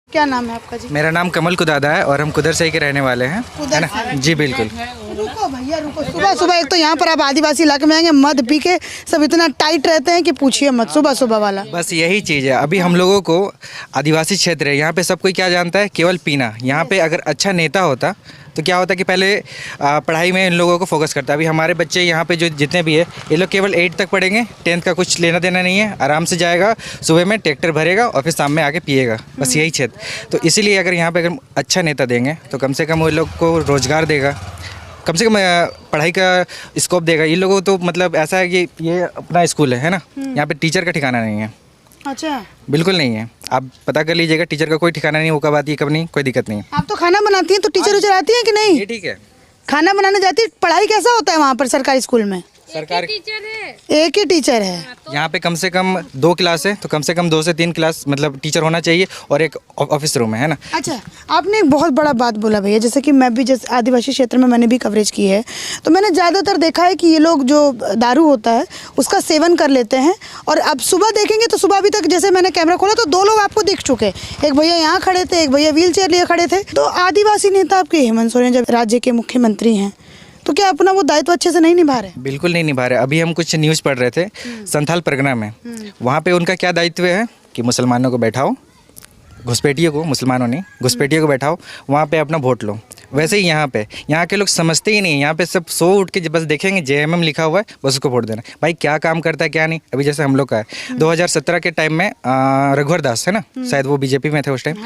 क्या नाम है आपका जी? मेरा नाम कमल कुदादा है और हम कुदर से ही के रहने वाले हैं, है ना? जी बिल्कुल। रुको भैया रुको, सुबह सुबह एक तो यहाँ पर आप आदिवासी इलाके में आएंगे, मद पी के सब इतना टाइट रहते हैं कि पूछिए मत, सुबह सुबह वाला। बस यही चीज़ है, अभी हम लोगों को आदिवासी क्षेत्र है, यहाँ पे सब कोई क्या जानता है, केवल पीना। यहाँ पे अगर अच्छा नेता होता तो क्या होता कि पहले पढ़ाई में इन लोगों को फोकस करता। अभी हमारे बच्चे यहाँ पे जो जितने भी है, ये लोग केवल 8 तक पढ़ेंगे, 10th का कुछ लेना देना नहीं है, आराम से जाएगा, सुबह में ट्रैक्टर भरेगा और फिर शाम में आके पिएगा, बस यही क्षेत्र। तो इसीलिए अगर यहाँ पे अगर अच्छा नेता देंगे तो कम से कम वो लोग को रोज़गार देगा, कम से कम पढ़ाई का स्कोप देगा। इन लोगों को तो मतलब ऐसा है कि ये अपना स्कूल है ना, यहाँ पे टीचर का ठिकाना नहीं है। अच्छा, बिल्कुल नहीं है, आप पता कर लीजिएगा, टीचर का कोई ठिकाना नहीं, वो कब आती है कब नहीं, कोई दिक्कत नहीं है। आप तो खाना बनाती हैं तो टीचर उचर आती है कि नहीं? ये ठीक है, खाना बनाने जाती है। पढ़ाई कैसा होता है वहाँ पर सरकारी स्कूल में? सरकार एक ही टीचर है। यहाँ पे कम से कम 2 क्लास है, तो कम से कम 2 से 3 क्लास मतलब टीचर होना चाहिए और एक ऑफिस रूम है ना। अच्छा, आपने एक बहुत बड़ा बात बोला भैया, जैसे कि मैं भी जैसे आदिवासी क्षेत्र में मैंने भी कवरेज की है, तो मैंने ज़्यादातर देखा है कि ये लोग जो दारू होता है उसका सेवन कर लेते हैं। और अब सुबह देखेंगे तो सुबह अभी तक जैसे मैंने कैमरा खोला तो 2 लोग आपको दिख चुके, एक भैया यहाँ खड़े थे, एक भैया व्हील चेयर लिए खड़े थे। तो आदिवासी नेता आपके हेमंत सोरेन जब राज्य के मुख्यमंत्री हैं तो क्या अपना वो दायित्व अच्छे से नहीं निभा रहे? बिल्कुल नहीं निभा रहे। अभी हम कुछ न्यूज़ पढ़ रहे थे संथाल परगना में, वहाँ पे उनका क्या दायित्व है कि मुसलमानों को बैठाओ, घुसपैठियों को, मुसलमानों नहीं घुसपैठियों को बैठाओ, वहाँ पे अपना वोट लो। वैसे ही यहाँ के लोग समझते ही नहीं, यहाँ पे सब सो उठ के बस देखेंगे JMM लिखा हुआ है बस उसको वोट देना। भाई क्या काम करता है क्या नहीं। अभी जैसे हम लोग का है 2017 के टाइम में रघुवर दास है ना, शायद वो बीजेपी में थे उस टाइम।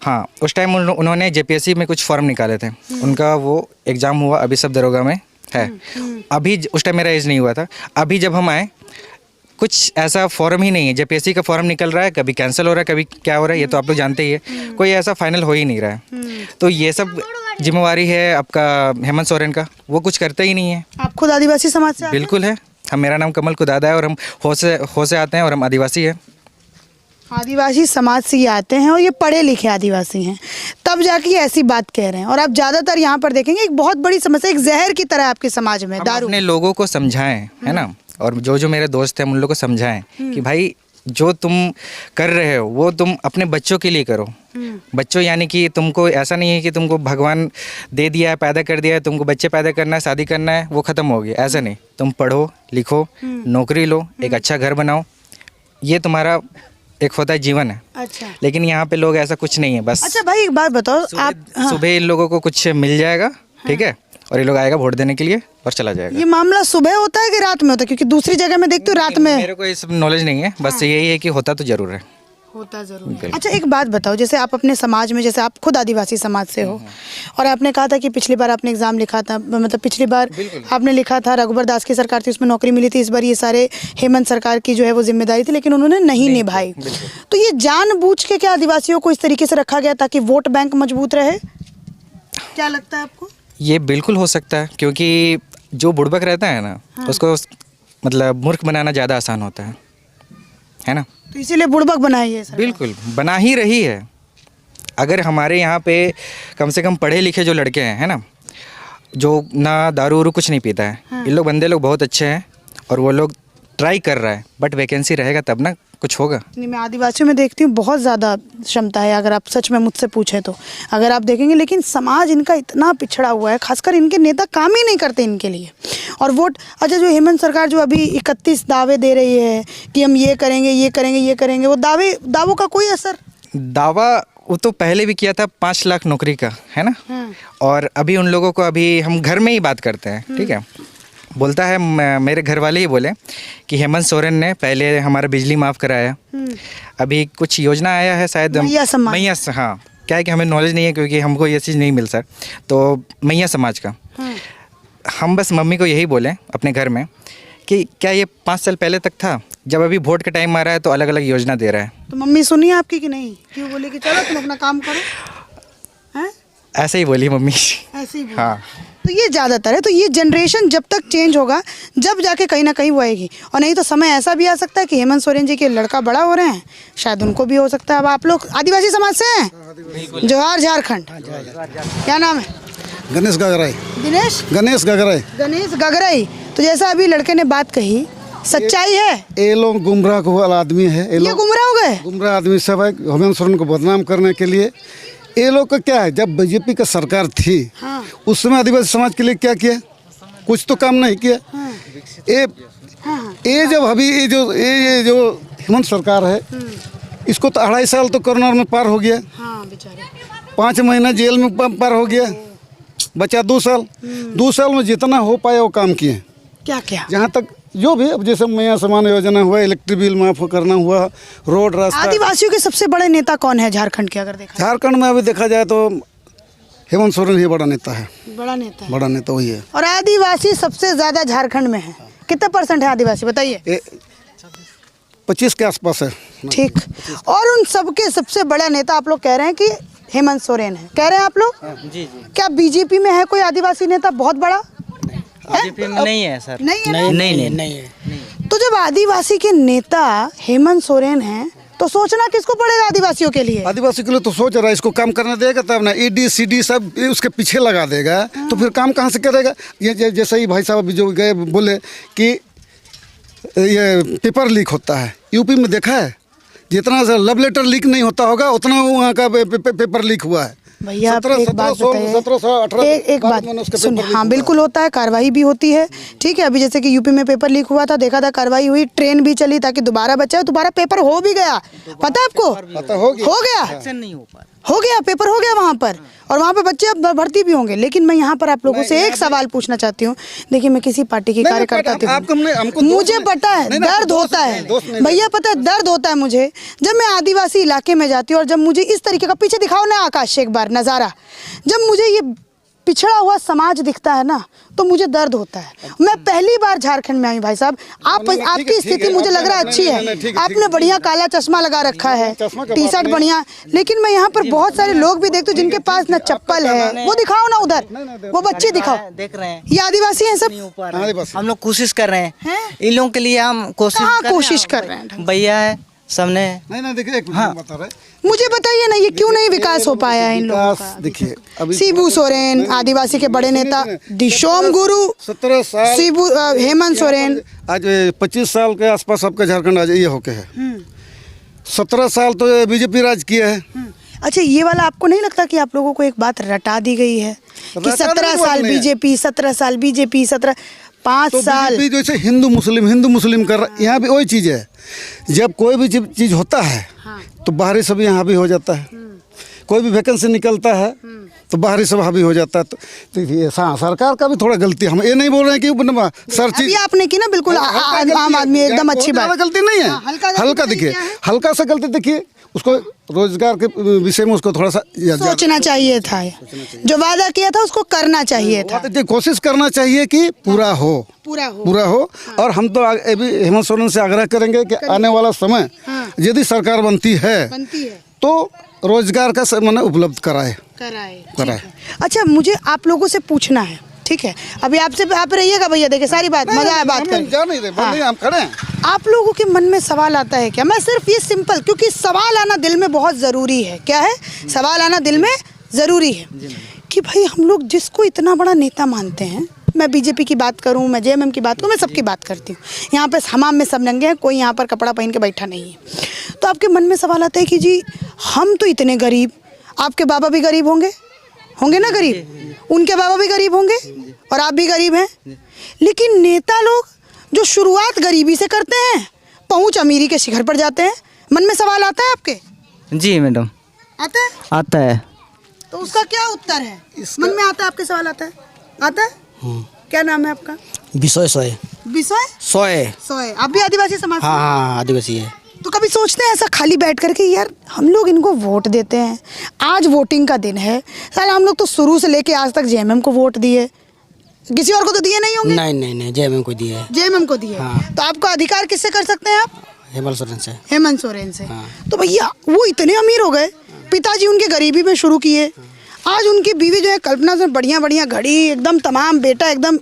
हाँ उस टाइम उन्होंने JPSC में कुछ फॉर्म निकाले थे, उनका वो एग्ज़ाम हुआ, अभी सब दरोगा में है। अभी उस टाइम मेरा एज नहीं हुआ था। अभी जब हम आए कुछ ऐसा फॉर्म ही नहीं है, JPSC का फॉर्म निकल रहा है, कभी कैंसिल हो रहा है, कभी क्या हो रहा है, ये तो आप लोग जानते ही है, कोई ऐसा फाइनल हो ही नहीं रहा है। तो ये सब जिम्मेवारी है आपका हेमंत सोरेन का, वो कुछ करते ही नहीं है। आप खुद आदिवासी समाज से? बिल्कुल है, मेरा नाम कमल कुदादा है और हम हो से आते हैं और हम आदिवासी हैं। आदिवासी समाज से ये आते हैं और ये पढ़े लिखे आदिवासी हैं, तब जाके ये ऐसी बात कह रहे हैं। और आप ज़्यादातर यहाँ पर देखेंगे एक बहुत बड़ी समस्या, एक जहर की तरह आपके समाज में दारू। अपने लोगों को समझाएं, है ना, और जो मेरे दोस्त हैं उन लोगों को समझाएं कि भाई जो तुम कर रहे हो वो तुम अपने बच्चों के लिए करो। बच्चों यानी कि तुमको ऐसा नहीं है कि तुमको भगवान दे दिया है, पैदा कर दिया है, तुमको बच्चे पैदा करना है, शादी करना है, वो ख़त्म हो गया, ऐसा नहीं। तुम पढ़ो लिखो, नौकरी लो, एक अच्छा घर बनाओ, ये तुम्हारा एक होता है जीवन है। अच्छा, लेकिन यहाँ पे लोग ऐसा कुछ नहीं है बस। अच्छा भाई एक बात बताओ, आप सुबह इन लोगों को कुछ मिल जाएगा, ठीक है, और ये लोग आएगा वोट देने के लिए और चला जाएगा। ये मामला सुबह होता है कि रात में होता है? क्योंकि दूसरी जगह में देखती हूँ रात में। मेरे को इस नॉलेज नहीं है, बस यही है कि होता तो जरूर है। होता जरूर है। अच्छा एक बात बताओ, जैसे आप अपने समाज में, जैसे आप खुद आदिवासी समाज से हो और आपने कहा था कि पिछली बार आपने एग्जाम लिखा था, मतलब पिछली बार आपने लिखा था, रघुवर दास की सरकार थी उसमें नौकरी मिली थी, इस बार ये सारे हेमंत सरकार की जो है वो जिम्मेदारी थी, लेकिन उन्होंने नहीं निभाई। तो ये जानबूझ के क्या आदिवासियों को इस तरीके से रखा गया ताकि वोट बैंक मजबूत रहे? क्या लगता है आपको? ये बिल्कुल हो सकता है, क्योंकि जो बुड़बक रहता है ना, उसको मतलब मूर्ख बनाना ज़्यादा आसान होता है ना। तो इसीलिए बुड़बक बनाई है सरकार। बिल्कुल बना ही रही है। अगर हमारे यहाँ पे कम से कम पढ़े लिखे जो लड़के हैं, है ना, जो ना दारू वारू कुछ नहीं पीता है, ये लोग बंदे लोग बहुत अच्छे हैं और वो लोग ट्राई कर रहा है, बट वैकेंसी रहेगा तब ना कुछ होगा। नहीं, मैं आदिवासियों में देखती हूँ बहुत ज़्यादा क्षमता है, अगर आप सच में मुझसे पूछें तो, अगर आप देखेंगे। लेकिन समाज इनका इतना पिछड़ा हुआ है, खासकर इनके नेता काम ही नहीं करते इनके लिए और वोट। अच्छा, जो हेमंत सरकार जो अभी 31 दावे दे रही है कि हम ये करेंगे ये करेंगे ये करेंगे, वो दावों का कोई असर? दावा वो तो पहले भी किया था 5 लाख नौकरी का, है ना, और अभी उन लोगों को, अभी हम घर में ही बात करते हैं, ठीक है, बोलता है मेरे घर वाले ही बोले कि हेमंत सोरेन ने पहले हमारा बिजली माफ़ कराया, अभी कुछ योजना आया है शायद मैया, हाँ, क्या है कि हमें नॉलेज नहीं है क्योंकि हमको ये चीज़ नहीं मिल सर, तो मैया समाज का। हम बस मम्मी को यही बोले अपने घर में कि क्या ये 5 साल पहले तक था, जब अभी वोट का टाइम आ रहा है तो अलग अलग योजना दे रहा है। तो मम्मी सुनी आपकी कि नहीं? क्यों बोले कि चलो तुम अपना काम करो? हैं? ऐसे ही बोली मम्मी। ऐसे ही बोली। हाँ, तो ये ज़्यादातर है। तो ये जनरेशन जब तक चेंज होगा जब जाके कहीं ना कहीं वो आएगी, और नहीं तो समय ऐसा भी आ सकता है कि हेमंत सोरेन जी के लड़का बड़ा हो रहे हैं, शायद उनको भी हो सकता है। अब आप लोग आदिवासी समाज से हैं? जोहार झारखंड। क्या नाम है? गणेश गगराई। दिनेश? गणेश गगराई। गणेश गगराई। तो जैसा अभी लड़के ने बात कही सच्चाई है? ये लोग गुमराह वाला आदमी है, ये गुमराह हो गए? गुमराह आदमी सब है, हेमंत सोरेन को बदनाम करने के लिए। ये लोग का क्या है, जब बीजेपी का सरकार थी उस समय आदिवासी समाज के लिए क्या किया? कुछ तो काम नहीं किया। ये जब अभी ये जो हेमंत सरकार है, इसको तो 2.5 साल तो कोरोना में पार हो गया, 5 महीना जेल में पार हो गया, बचा 2 साल। 2 साल में जितना हो पाया वो काम किए। क्या क्या? जहाँ तक जो भी, अब जैसे मैया समान योजना हुआ, इलेक्ट्रिक बिल माफ करना हुआ, रोड रास्ता। आदिवासियों के सबसे बड़े नेता कौन है झारखंड के, अगर देखा झारखंड में अभी देखा जाए तो हेमंत सोरेन ही बड़ा नेता है। बड़ा नेता है? बड़ा नेता वही है। और आदिवासी सबसे ज्यादा झारखंड में है, कितने % है आदिवासी बताइए? 25 के आसपास है। ठीक। और उन सबके सबसे बड़ा नेता आप लोग कह रहे हैं कि हेमंत सोरेन है, कह रहे हैं आप लोग? जी। क्या बीजेपी में है कोई आदिवासी नेता बहुत बड़ा? बीजेपी में नहीं है सर। नहीं है? नहीं है। तो जब आदिवासी के नेता हेमंत सोरेन हैं तो सोचना किसको पड़ेगा आदिवासियों के लिए? आदिवासी के लिए तो सोच रहा है, इसको काम करने देगा तब ना। ED CD सब उसके पीछे लगा देगा तो फिर काम कहाँ से करेगा? ये जैसे ही भाई साहब जो गए बोले कि ये पेपर लीक होता है, यूपी में देखा है जितना लव लेटर लीक नहीं होता होगा उतना वहाँ का पेपर लीक हुआ है। भैया आप एक बात बताइए, एक बात सुनिए। हाँ बिल्कुल होता है, कार्रवाई भी होती है, ठीक है। अभी जैसे कि यूपी में पेपर लीक हुआ था, देखा था, कार्रवाई हुई, ट्रेन भी चली ताकि दोबारा बचाए, दोबारा पेपर हो भी गया, पता है आपको? हो गया, नहीं हो पा हो गया, पेपर हो गया वहाँ पर, और वहाँ पे बच्चे अब भर्ती भी होंगे। लेकिन मैं यहाँ पर आप लोगों से एक सवाल पूछना चाहती हूँ। देखिए मैं किसी पार्टी की कार्यकर्ता थी, मुझे पता है दर्द होता है भैया, पता है दर्द होता है मुझे जब मैं आदिवासी इलाके में जाती हूँ और जब मुझे इस तरीके का, पीछे दिखाओ ना आकाश एक बार नज़ारा, जब मुझे ये पिछड़ा हुआ समाज दिखता है ना तो मुझे दर्द होता है। मैं पहली बार झारखंड में आई भाई साहब, आपकी स्थिति मुझे लग रहा है अच्छी है, आपने बढ़िया काला चश्मा लगा रखा है, टी-शर्ट बढ़िया, लेकिन मैं यहाँ पर बहुत सारे लोग भी देखती हूँ जिनके पास ना चप्पल है। वो दिखाओ ना उधर, वो बच्चे दिखाओ, देख रहे हैं, ये आदिवासी हैं सब। हम लोग कोशिश कर रहे हैं इन लोगों के लिए, हम कोशिश कर रहे हैं। भैया है सबने। नहीं देखिए, एक मिनट बता रहे, मुझे बताइए ना, ये क्यों नहीं विकास हो पाया है इन लोगों का? देखिए अभी शिबू सोरेन आदिवासी के बड़े नेता, दिशोम गुरु, 17 साल शिबू हेमंत सोरेन, आज 25 साल के आसपास आपका झारखंड आज ये होके है। 17 साल तो बीजेपी राज किया है। अच्छा ये वाला आपको नहीं लगता कि आप लोगों को एक बात रटा दी गई है कि 17 साल बीजेपी, 17 साल बीजेपी, 5 साल बीजेपी जैसे हिंदू मुस्लिम कर रहा, यहाँ भी वही चीज़ है। जब कोई भी चीज़ होता है तो बाहरी सब यहाँ भी हो जाता है, कोई भी वैकेंसी निकलता है तो बाहरी सब हावी हो जाता है। तो ये सरकार का भी थोड़ा गलती, हम ये नहीं बोल रहे हैं कि सर चीज आपने की ना बिल्कुल आम आदमी एकदम अच्छी बात, गलती नहीं है, हल्का देखिए, हल्का सा गलती देखिए, उसको रोजगार के विषय में उसको थोड़ा सा सोचना चाहिए था, जो वादा किया था उसको करना चाहिए था, कोशिश करना चाहिए कि पूरा हो। और हम तो अभी हेमंत सोरेन से आग्रह करेंगे कि आने वाला समय यदि सरकार बनती है तो रोजगार का मैंने उपलब्ध कराए। अच्छा मुझे आप लोगों से पूछना है, ठीक है, अभी आपसे आप रहिएगा भैया, देखिए सारी बात मजा है बात करने, हम खड़े हैं। आप लोगों के मन में सवाल आता है क्या? मैं सिर्फ ये सिंपल, क्योंकि सवाल आना दिल में बहुत ज़रूरी है। क्या है? सवाल आना दिल में ज़रूरी है कि भाई हम लोग जिसको इतना बड़ा नेता मानते हैं, मैं बीजेपी की बात करूं, मैं JMM की बात करूं, मैं सबकी बात करती हूँ, यहाँ पे हमाम में सब नंगे हैं, कोई यहाँ पर कपड़ा पहन के बैठा नहीं है। तो आपके मन में सवाल आता है कि जी हम तो इतने गरीब, आपके बाबा भी गरीब होंगे ना, गरीब, उनके बाबा भी गरीब होंगे और आप भी गरीब हैं, लेकिन नेता लोग जो शुरुआत गरीबी से करते हैं पहुंच अमीरी के शिखर पर जाते हैं। मन में सवाल आता है आपके? जी मैडम आता है। तो उसका क्या उत्तर है? मन में आता है आपके? सवाल आता है? क्या नाम है आपका? विषय सोए। आप भी आदिवासी समाज? हाँ आदिवासी है। तो कभी सोचते हैं ऐसा खाली बैठ करके, यार हम लोग इनको वोट देते हैं, आज वोटिंग का दिन है, साला हम लोग तो शुरू से लेके आज तक JMM को वोट दिए, किसी और को तो दिए नहीं होंगे? नहीं JMM को दिए। JMM को दिए। हाँ। तो आपका अधिकार किससे कर सकते हैं आप? हेमंत सोरेन से। हाँ। तो भैया वो इतने अमीर हो गए, पिताजी उनके गरीबी में शुरू किए, आज उनकी बीवी जो है कल्पना से बढ़िया घड़ी एकदम तमाम, बेटा एकदम,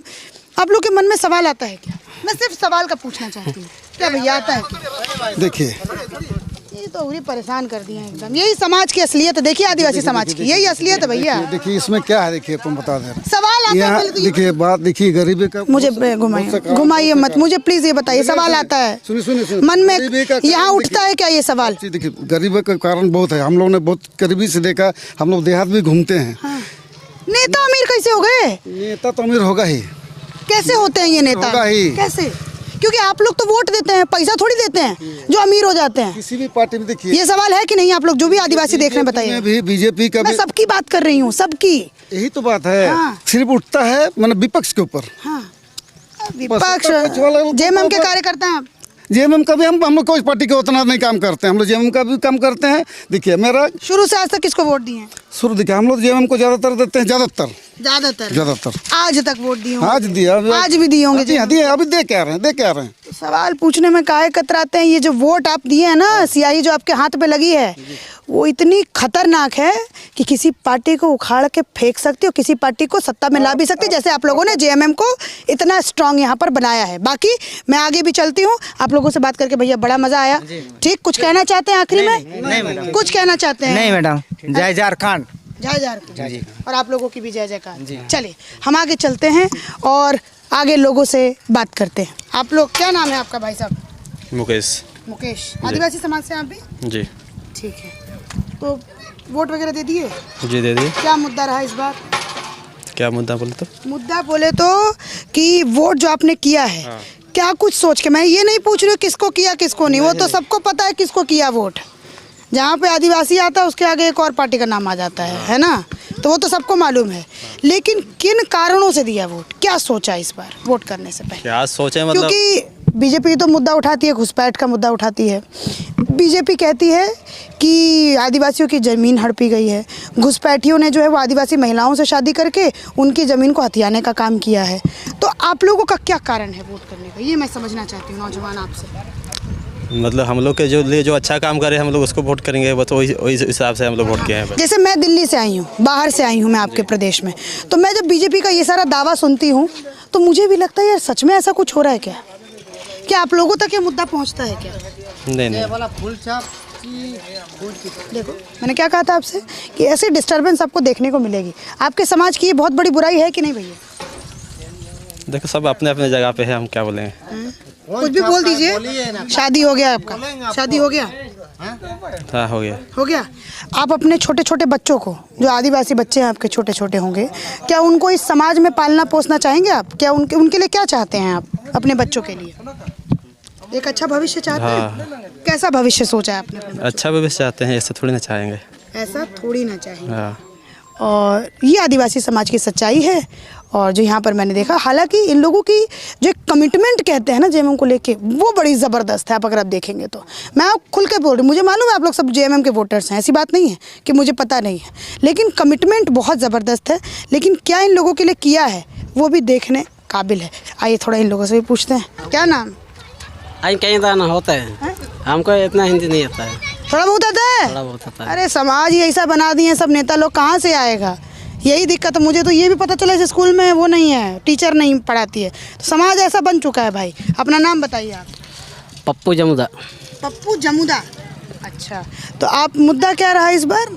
आप लोग के मन में सवाल आता है क्या? मैं सिर्फ सवाल का पूछना चाहती हूँ, क्या भैया आता है क्या? देखिए ये तो पूरी परेशान कर दिया एकदम, यही समाज की असलियत है। देखिए आदिवासी समाज की यही असलियत है भैया। देखिए इसमें क्या है, देखिए तुम बता दे रहे, सवाल आता है यहाँ पहले तो ये देखिए बात देखिए गरीबी का मुझे बहुत सा घुमाइए कारण घुमाइए हो मत, सकता है। मुझे प्लीज ये बताइए, सवाल आता है सुनिए मन में, गरीबी का कारण यहाँ उठता देखिए- है क्या ये सवाल? जी देखिए गरीबी का कारण बहुत है, हम लोग ने बहुत करीबी से देखा, हम लोग देहात भी घूमते हैं। नेता अमीर कैसे हो गए? नेता तो अमीर होगा ही, कैसे होते हैं ये नेता? होगा ही। कैसे? क्योंकि आप लोग तो वोट देते हैं, पैसा थोड़ी देते हैं जो अमीर हो जाते हैं। किसी भी पार्टी में देखिए ये सवाल है कि नहीं? आप लोग जो भी आदिवासी देख रहे हैं बताइए। में भी बीजेपी का मैं भी सबकी बात कर रही हूँ, सबकी। यही तो बात है, हाँ। सिर्फ उठता है मतलब विपक्ष के ऊपर। हाँ, विपक्ष पक्ष वाला लोग जेएमएम के तो- कार्यकर्ता हैं आप। जेएमएम का भी हम लोग कोई पार्टी के उतना नहीं काम करते हैं, हम लोग जेएमएम का भी काम करते हैं। देखिए मेरा शुरू से आज तक किसको वोट दिए हैं? शुरू देखिए हम लोग जेएमएम को ज़्यादातर देते हैं, ज़्यादातर आज तक वोट दिए होंगे? आज दिया आज भी दिए होंगे? हाँ, दिए अभी दे क्या रहे हैं सवाल पूछने में काहे कतराते हैं? ये जो वोट आप दिए हैं ना, स्याही जो आपके हाथ पे लगी है, वो इतनी खतरनाक है कि किसी पार्टी को उखाड़ के फेंक सकती हो, किसी पार्टी को सत्ता में ला भी सकती है, जैसे आप लोगों ने जेएमएम को इतना स्ट्रांग यहाँ पर बनाया है। बाकी मैं आगे भी चलती हूँ, आप लोगों से बात करके भैया बड़ा मजा आया। ठीक, कुछ कहना चाहते हैं आखिरी में? नहीं मैडम, कुछ कहना चाहते हैं? नहीं मैडम, जय झारखंड। जय झारखंड। और आप लोगों की भी जय जयकार। चलिए हम आगे चलते हैं और आगे लोगों से बात करते हैं। आप लोग, क्या नाम है आपका भाई साहब? मुकेश। मुकेश। आदिवासी समाज से आप भी? जी ठीक है, तो वोट वगैरह दे दिए? जी दे दिए। क्या मुद्दा रहा इस बार? क्या मुद्दा बोले तो? मुद्दा बोले तो कि वोट जो आपने किया है, क्या कुछ सोच के, मैं ये नहीं पूछ रही हूँ किसको किया किसको नहीं, वो तो सबको पता है किसको किया वोट। जहाँ पे आदिवासी आता है उसके आगे एक और पार्टी का नाम आ जाता है ना, तो वो तो सबको मालूम है। लेकिन किन कारणों से दिया वोट, क्या सोचा इस बार वोट करने से पहले? क्या सोचे मतलब? क्योंकि बीजेपी तो मुद्दा उठाती है, घुसपैठ का मुद्दा उठाती है। बीजेपी कहती है कि आदिवासियों की ज़मीन हड़पी गई है, घुसपैठियों ने जो है वो आदिवासी महिलाओं से शादी करके उनकी ज़मीन को हथियाने का काम किया है। तो आप लोगों का क्या कारण है वोट करने का, ये मैं समझना चाहती हूँ नौजवान आपसे। मतलब हम लोग के जो लिए जो अच्छा काम करे हम लोग उसको वोट करेंगे, बस वही हिसाब से हम लोग वोट किए हैं। जैसे मैं दिल्ली से आई हूँ, बाहर से आई हूँ मैं आपके प्रदेश में, तो मैं जब बीजेपी का ये सारा दावा सुनती हूँ तो मुझे भी लगता है यार सच में ऐसा कुछ हो रहा है क्या? क्या आप लोगों तक ये मुद्दा पहुँचता है क्या? नहीं देखो मैंने क्या कहा था आपसे कि ऐसी डिस्टर्बेंस आपको देखने को मिलेगी। आपके समाज की ये बहुत बड़ी बुराई है कि नहीं भैया? देखो सब अपने अपने जगह पे है, हम क्या बोलेंगे। कुछ भी बोल दीजिए। शादी हो गया आपका? शादी हो गया? हाँ हो गया। हो गया। आप अपने छोटे छोटे बच्चों को, जो आदिवासी बच्चे हैं आपके छोटे छोटे होंगे, क्या उनको इस समाज में पालना पोसना चाहेंगे आप? क्या उनके लिए क्या चाहते हैं आप अपने बच्चों के लिए? एक अच्छा भविष्य चाहते हैं? कैसा भविष्य सोचा है आपने अपने बच्चों अच्छा भविष्य चाहते हैं, ऐसा थोड़ी ना चाहेंगे। का? ऐसा थोड़ी ना चाहिए। हाँ और ये आदिवासी समाज की सच्चाई है। और जो यहाँ पर मैंने देखा, हालांकि इन लोगों की जो एक कमिटमेंट कहते हैं ना जेएमएम को लेके, वो बड़ी ज़बरदस्त है। आप अगर आप देखेंगे तो मैं आप खुल के बोल रही हूँ, मुझे मालूम है आप लोग सब जेएमएम के वोटर्स हैं, ऐसी बात नहीं है कि मुझे पता नहीं है, लेकिन कमिटमेंट बहुत ज़बरदस्त है। लेकिन क्या इन लोगों के लिए किया है वो भी देखने काबिल है। आइए थोड़ा इन लोगों से भी पूछते हैं। क्या नाम? आई कहीं दाना होता है, हमको इतना हिंदी नहीं आता है, थोड़ा बहुत आता है? थोड़ा बहुत आता है। अरे समाज ही ऐसा बना दिए सब नेता लोग, कहाँ से आएगा? यही दिक्कत है। मुझे तो ये भी पता चला इस स्कूल में वो नहीं है, टीचर नहीं पढ़ाती है, तो समाज ऐसा बन चुका है। भाई अपना नाम बताइए आप। पप्पू जमुदा। पप्पू जमुदा। अच्छा, तो आप मुद्दा क्या रहा इस बार?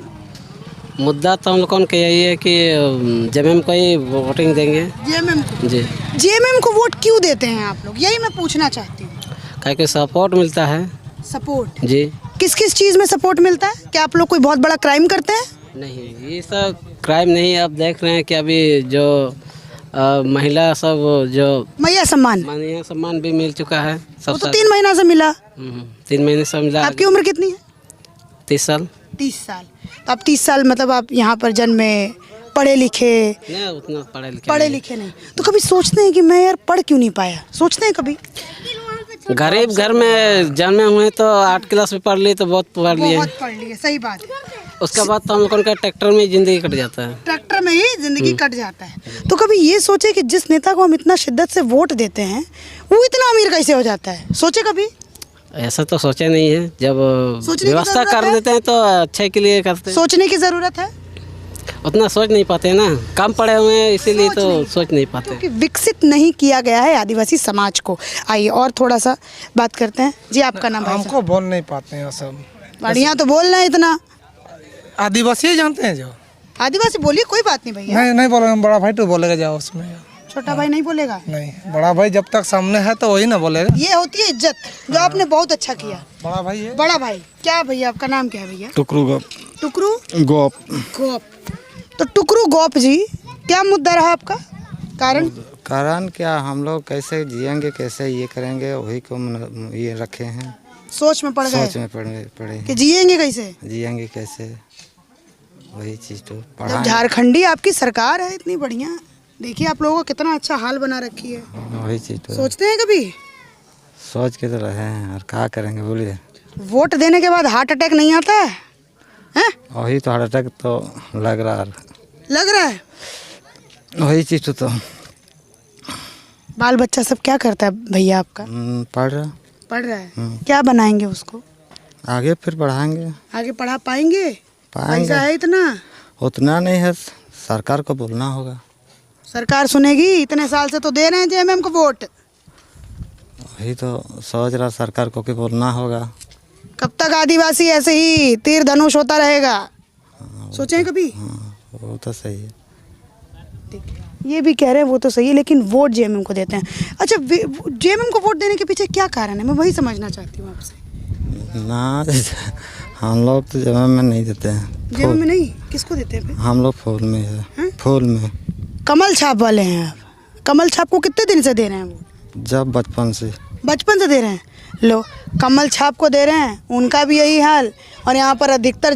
मुद्दा तो हम लोगों का यही है कि जेएमएम को ही वोटिंग देंगे। जेएमएम को? जी। जेएमएम को वोट क्यों देते हैं आप लोग, यही मैं पूछना चाहती हूँ। क्या कि सपोर्ट मिलता है। सपोर्ट? जी। किस किस चीज़ में सपोर्ट मिलता है? क्या आप लोग कोई बहुत बड़ा क्राइम करते हैं? नहीं, ये सब क्राइम नहीं। आप देख रहे हैं कि अभी जो महिला सब जो मैया सम्मान, माननीय सम्मान भी मिल चुका है वो सब। तो 3 महीना से मिला। 3 महीने से मिला। आपकी उम्र कितनी है? 30 साल। 30 साल। तो आप 30 साल मतलब आप यहाँ पर जन्मे, पढ़े लिखे? नहीं उतना पढ़े लिखे नहीं। तो कभी सोचते हैं कि मैं यार पढ़ क्यों नहीं पाया? सोचते हैं कभी? गरीब घर में जन्मे हुए तो 8 क्लास में पढ़ लिए तो बहुत पढ़ लिए। बहुत पढ़ लिए, सही बात है। उसके बाद तो हम लोगों का ट्रैक्टर में ज़िंदगी कट जाता है। ट्रैक्टर में ही जिंदगी कट जाता है। तो कभी ये सोचे कि जिस नेता को हम इतना शिद्दत से वोट देते हैं वो इतना अमीर कैसे हो जाता है? सोचे कभी? ऐसा तो सोचा नहीं है। जब सोचने की व्यवस्था जरूरत कर है? देते हैं तो अच्छे के लिए करते हैं। सोचने की ज़रूरत है। उतना सोच नहीं पाते ना, कम पढ़े हुए हैं इसीलिए तो सोच नहीं पाते। क्योंकि विकसित नहीं किया गया है आदिवासी समाज को। आइए और थोड़ा सा बात करते हैं। जी आपका नाम? हमको बोल नहीं पाते हैं सब। बढ़िया तो बोल रहे हैं इतना। आदिवासी जानते हैं जो आदिवासी बोलिए, कोई बात नहीं भैया। नहीं बोलेगा, बड़ा भाई तो बोलेगा, जाओ उसमें। छोटा भाई नहीं बोलेगा? नहीं, बड़ा भाई जब तक सामने है तो वही ना बोलेगा। ये होती है इज्जत, जो आपने बहुत अच्छा किया। बड़ा भाई है। बड़ा भाई क्या भैया, आपका नाम क्या है भैया? टुकरू गोप। टुकरू गोप। गोप। तो टुकरू गोप जी, क्या मुद्दा रहा आपका? कारण क्या, हम लोग कैसे जिएंगे, कैसे ये करेंगे, वही को ये रखे हैं। सोच में पड़ गए? सोच में पड़े कि जिएंगे कैसे, जिएंगे कैसे, वही चीज़ तो जब पढ़ा। झारखंडी आपकी सरकार है इतनी बढ़िया, देखिए आप लोगों का कितना अच्छा हाल बना रखी है। वही चीज़ तो सोचते हैं कभी? सोच के तो रहे हैं, और क्या करेंगे बोलिए। वोट देने के बाद हार्ट अटैक नहीं आता है? हैं? वही तो हार्ट अटैक तो लग रहा है। लग रहा है। वही चीज़ तो बाल बच्चा सब क्या करता है भैया आपका? पढ़ रहा। पढ़ रहा है। क्या बनाएंगे उसको? आगे फिर बढ़ाएंगे। आगे पढ़ा पाएंगे? पाएंगे। पैसा है इतना? उतना नहीं है, सरकार को बोलना होगा। सरकार सुनेगी? इतने साल से तो दे रहे हैं जेएमएम को वोट। वही तो सोच रहा, सरकार को कि बोलना होगा। कब तक आदिवासी ऐसे ही तीर धनुष होता रहेगा? सोचे हैं कभी? वो तो सही है। ये भी कह रहे हैं वो तो सही है, लेकिन वोट जेएमएम को देते हैं। अच्छा, जेएमएम को वोट देने के पीछे क्या कारण है, मैं वही समझना चाहती हूँ आपसे। ना, हम लोग तो जेएमएम में नहीं देते हैं। जेएमएम में नहीं? किसको देते हैं? हम लोग फूल में है। फूल में कमल छाप वाले हैं आप। कमल छाप को कितने दिन से दे रहे हैं वो? जब बचपन से दे रहे हैं। लो, कमल छाप को दे रहे हैं, उनका भी यही हाल। और यहाँ पर अधिकतर